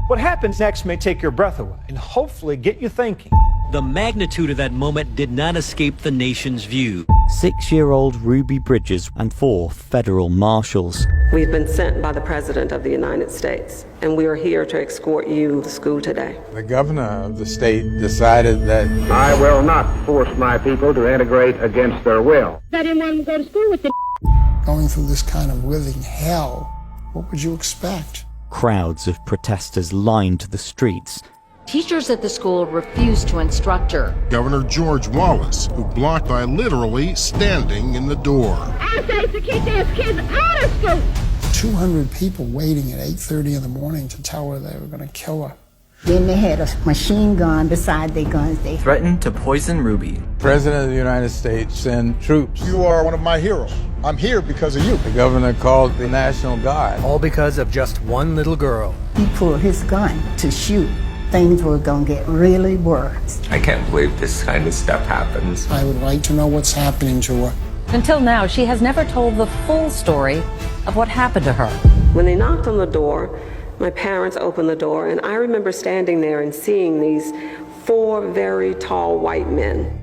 What happens next may take your breath away and hopefully get you thinking. The magnitude of that moment did not escape the nation's view. 6-year-old Ruby Bridges and 4 federal marshals. We've been sent by the President of the United States, and we are here to escort you to school today. The governor of the state decided that I will not force my people to integrate against their will. I didn't want them to go to school with the Going through this kind of living hell, what would you expect? Crowds of protesters lined the streets. Teachers at the school refused to instruct her. Governor George Wallace, who blocked by literally standing in the door. I say to keep these kids out of school. 200 people waiting at 8:30 in the morning to tell her they were going to kill her. Then they had a machine gun beside their guns. They threatened to poison Ruby. President of the United States sent troops. You are one of my heroes. I'm here because of you. The governor called the National Guard. All because of just one little girl. He pulled his gun to shoot. Things were going to get really worse. I can't believe this kind of stuff happens. I would like to know what's happening to her. Until now, she has never told the full story of what happened to her. When they knocked on the door, my parents opened the door, and I remember standing there and seeing these 4 very tall white men.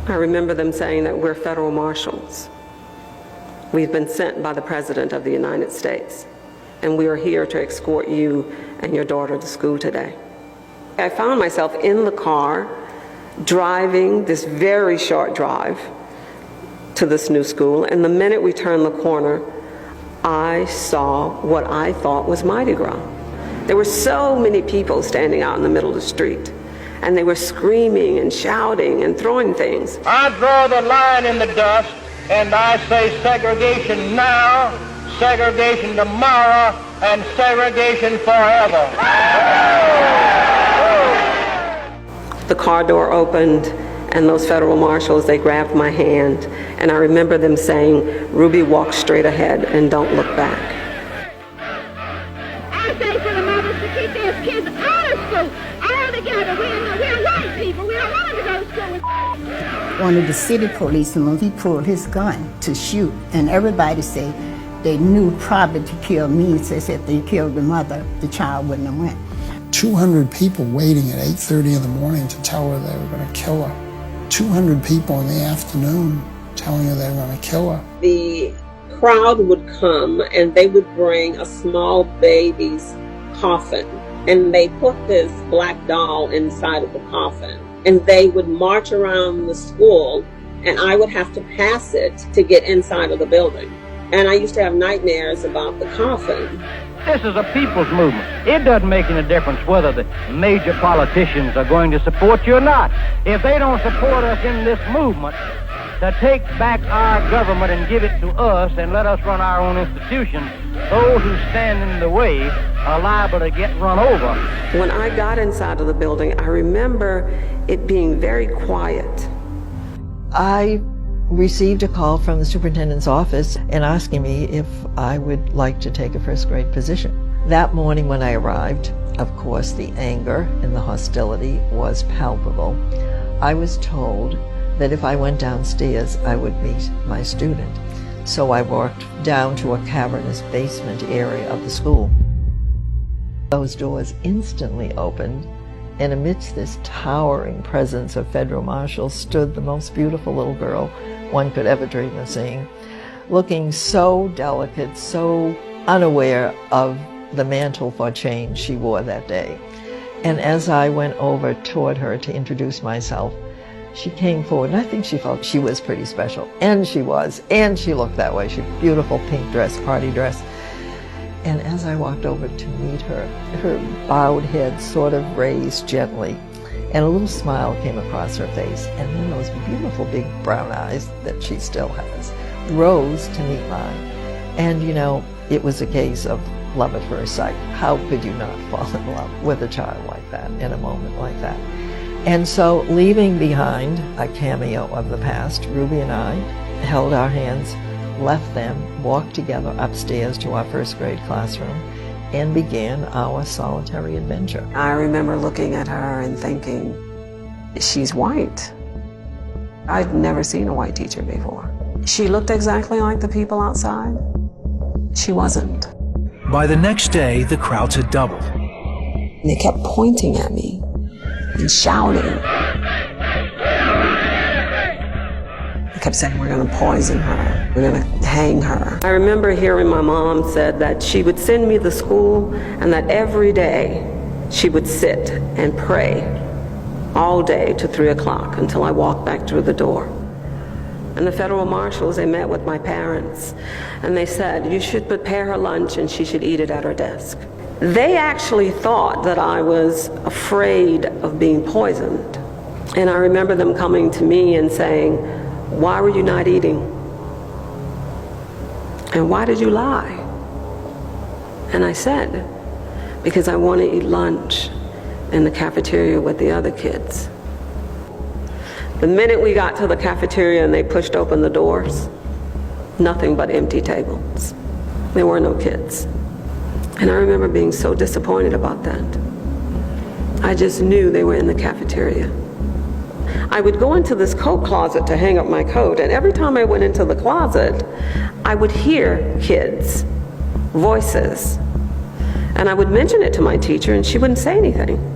I remember them saying that we're federal marshals. We've been sent by the President of the United States, and we are here to escort you and your daughter to school today. I found myself in the car, driving this very short drive to this new school, and the minute we turned the corner, I saw what I thought was Mardi Gras. There were so many people standing out in the middle of the street, and they were screaming and shouting and throwing things. I draw the line in the dust, and I say segregation now, segregation tomorrow, and segregation forever. The car door opened, and those federal marshals, they grabbed my hand, and I remember them saying, "Ruby, walk straight ahead and don't look back." I say to the mothers to keep these kids out of school. All together, we're white people. We don't want them to go to school. One of the city policemen, he pulled his gun to shoot, and everybody said they knew probably to kill me. So they said if they killed the mother, the child wouldn't have went. 200 people waiting at 8:30 in the morning to tell her they were going to kill her. 200 people in the afternoon telling her they were going to kill her. The crowd would come, and they would bring a small baby's coffin, and they put this black doll inside of the coffin, and they would march around the school, and I would have to pass it to get inside of the building. And I used to have nightmares about the coffin. This is a people's movement. It doesn't make any difference whether the major politicians are going to support you or not. If they don't support us in this movement to take back our government and give it to us and let us run our own institutions, those who stand in the way are liable to get run over. When I got inside of the building, I remember it being very quiet. I received a call from the superintendent's office and asking me if I would like to take a first grade position. That morning when I arrived, of course, the anger and the hostility was palpable. I was told that if I went downstairs, I would meet my student. So I walked down to a cavernous basement area of the school. Those doors instantly opened, and amidst this towering presence of federal marshals stood the most beautiful little girl one could ever dream of seeing, looking so delicate, so unaware of the mantle for change she wore that day. And as I went over toward her to introduce myself, she came forward, and I think she felt she was pretty special. And she was, and she looked that way. She had a beautiful pink dress, party dress. And as I walked over to meet her, her bowed head sort of raised gently, and a little smile came across her face, and then those beautiful big brown eyes that she still has rose to meet mine. And you know, it was a case of love at first sight. How could you not fall in love with a child like that in a moment like that? And so, leaving behind a cameo of the past, Ruby and I held our hands, left them, walked together upstairs to our first grade classroom, and began our solitary adventure. I remember looking at her and thinking, she's white. I'd never seen a white teacher before. She looked exactly like the people outside. She wasn't. By the next day, the crowds had doubled. They kept pointing at me and shouting. They kept saying, we're going to poison her. We're going to hang her. I remember hearing my mom said that she would send me to school and that every day she would sit and pray all day to 3 o'clock until I walked back through the door. And the federal marshals, they met with my parents and they said, you should prepare her lunch and she should eat it at her desk. They actually thought that I was afraid of being poisoned. And I remember them coming to me and saying, why were you not eating? And why did you lie? And I said, because I want to eat lunch in the cafeteria with the other kids. The minute we got to the cafeteria and they pushed open the doors, nothing but empty tables. There were no kids. And I remember being so disappointed about that. I just knew they were in the cafeteria. I would go into this coat closet to hang up my coat, and every time I went into the closet, I would hear kids' voices. And I would mention it to my teacher, and she wouldn't say anything.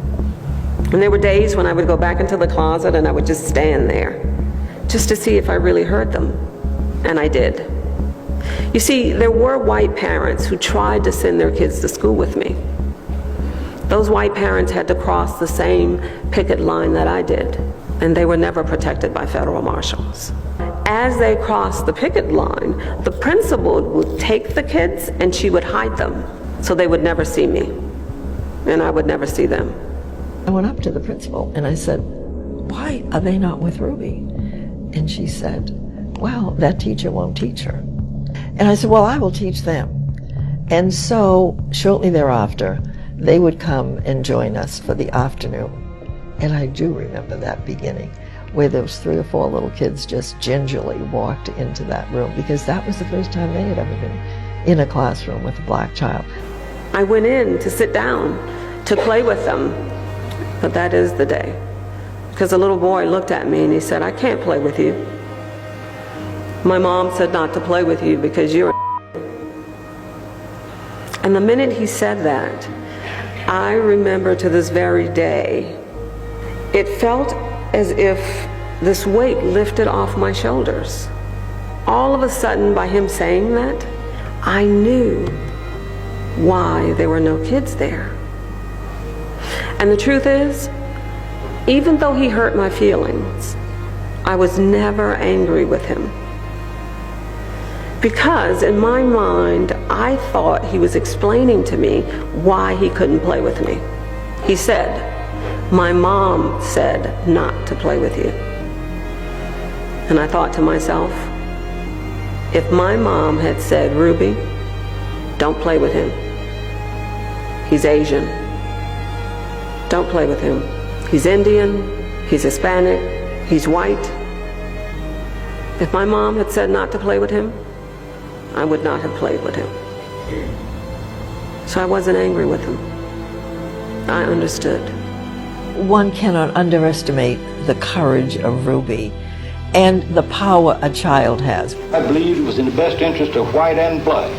And there were days when I would go back into the closet and I would just stand there just to see if I really heard them. And I did. You see, there were white parents who tried to send their kids to school with me. Those white parents had to cross the same picket line that I did, and they were never protected by federal marshals. As they crossed the picket line, the principal would take the kids and she would hide them so they would never see me, and I would never see them. I went up to the principal and I said, why are they not with Ruby? And she said, well, that teacher won't teach her. And I said, well, I will teach them. And so shortly thereafter, they would come and join us for the afternoon. And I do remember that beginning, where those 3 or 4 little kids just gingerly walked into that room, because that was the first time they had ever been in a classroom with a black child. I went in to sit down to play with them. But that is the day. Because a little boy looked at me and he said, I can't play with you. My mom said not to play with you because you're a And the minute he said that, I remember to this very day, it felt as if this weight lifted off my shoulders. All of a sudden, by him saying that, I knew why there were no kids there. And the truth is, even though he hurt my feelings, I was never angry with him. Because in my mind, I thought he was explaining to me why he couldn't play with me. He said, my mom said not to play with you. And I thought to myself, if my mom had said, Ruby, don't play with him. He's Asian. Don't play with him. He's Indian, he's Hispanic, he's white. If my mom had said not to play with him, I would not have played with him. So I wasn't angry with him. I understood. One cannot underestimate the courage of Ruby and the power a child has. I believed it was in the best interest of white and black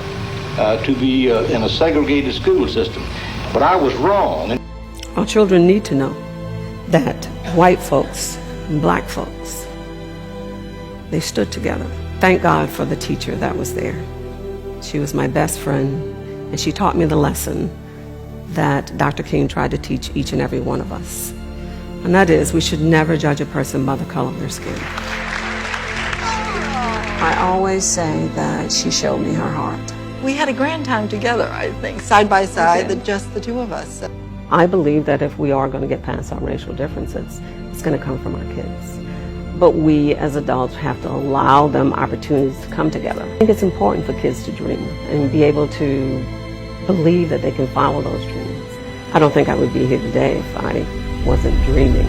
to be in a segregated school system. But I was wrong. Our children need to know that white folks and black folks, they stood together. Thank God for the teacher that was there. She was my best friend, and she taught me the lesson that Dr. King tried to teach each and every one of us. And that is, we should never judge a person by the color of their skin. I always say that she showed me her heart. We had a grand time together, I think, side by side, just the two of us. I believe that if we are going to get past our racial differences, it's going to come from our kids. But we as adults have to allow them opportunities to come together. I think it's important for kids to dream and be able to believe that they can follow those dreams. I don't think I would be here today if I wasn't dreaming.